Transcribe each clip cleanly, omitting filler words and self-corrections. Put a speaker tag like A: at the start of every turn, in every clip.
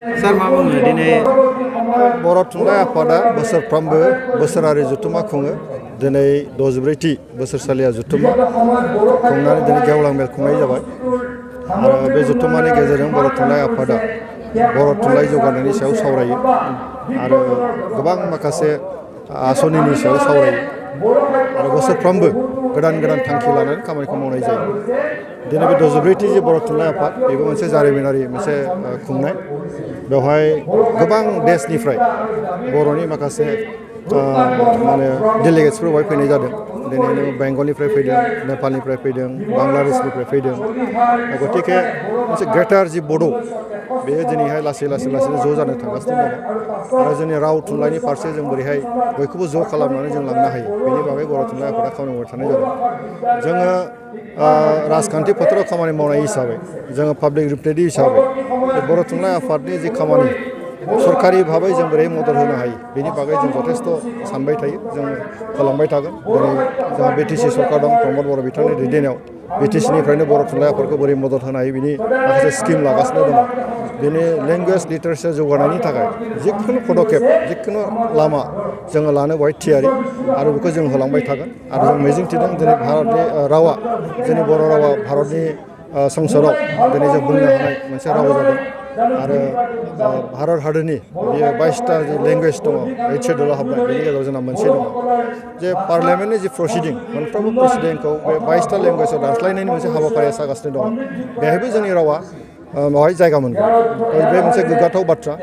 A: सार मा बुङो दिनै
B: बर' थुनलाइ आफादा बोसोरफ्रोमबो बोसोरारि जथुम्मा खुङो। दिनै 64थि बोसोरसालिया जथुम्मा खुंनानै दिनै गेवलां मेल खुंनाय जाबाय आरो बे जथुम्मानि गेजेरजों बर' थुनलाइ आफादा बर' थुनलाइ जौगानायनि सायाव सावरायो आरो गोबां माखासे आसनिनि सायाव सावरायो आरो बोसोरफ्रोमबो गोदान गोदान थांखि लानानै खामानिखौ मावनाय जायो। दिनै बे 64थि जे बर' थुनलाइ आफाद बेबो मोनसे जारिमिनारि मोनसे खुंनाय। बेवहाय गोबां देशनिफ्राय बर'नि माखासे माने डेलिगेट्सफोर बेवहाय फैनाय जादों। दिनै नोङो बेंगलनिफ्राय फैदों, नेपालनिफ्राय फैदों, बांलादेशनिफ्राय फैदों। गतिके मोनसे ग्रेटार जि बड' बेयो दिनैहाय लासै लासैनो ज' जानो थांगासिनो दङ आरो जोंनि राव थुनलाइनि फारसे जों बोरैहाय बयखौबो ज' खालामनानै जों लांनो हायो बेनि बागै बर' थुनलाइ आफादा खामानि मावबाय थानाय जादों। जोङो राजखान्थि फोथाराव खामानि मावनाय हिसाबै जोङो पाब्लिक रिप्रेजेन्टेटिभ हिसाबै बर' थुनलाइ आफादनि जि खामानि सरकारि भाबै जों बोरै मदद होनो हायो बेनि बागै जों जथेस्थ' सानबाय थायो। जों खालामबाय थागोन। दिनै जोंहा बिटिसि सरकार दं, प्रमद बर' बिथांनि दैदेननायाव बिटिसिनिफ्रायनो बर' थुनलाइ आफादखौ बोरै मदद होनो हायो बिनि माखासे स्किम लागासिनो दङ। दिनै लेंगुवेज लिटारेचार जौगानायनि थाखाय जिखुनु पदकेप जिखुनु लामा जोङो लानो बेवहाय थियारि आरो बेखौ जों होलांबाय थागोन आरो जों मिजिंथिदों दिनै भारतनि रावा जोंनि बर' रावा भारतनि संसदआव दिनै जों बुंनो हानाय मोनसे राव जादों आरो भारत हादरनि बेयो 22टा जि लेंगुवेज दङ 8 सेड्युलाव हाबनाय बेनि गेजेराव जोंना मोनसे दङ। जे पार्लियामेन्टनि जि प्रसिडिं मोनफ्रोमबो प्रसिडिंखौ बे 22टा लेंगुवेजाव दानस्लायनायनि मोनसे हाबाफारिया जागासिनो दङ। बेहायबो जोंनि रावा बेवहाय जायगा मोनगोन। बे मोनसे गोग्गाथाव बाथ्रा।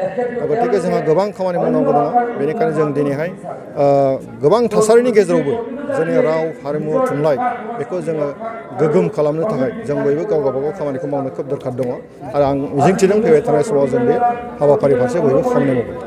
B: गतिके जोंहा गोबां खामानि मावनांगौ दङ। बेनिखायनो जों दिनैहाय गोबां थासारिनि गेजेरावबो जोंनि राव हारिमु थुनलाइ बेखौ जोङो गोग्गोम खालामनो थाखाय जों बयबो गाव गावबागाव खामानिखौ मावनो खोब दरखार दङ आरो आं मिजिंथिदों फैबाय थानाय समाव जों बे हाबाफारि फारसे बयबो खामानि मावगोन।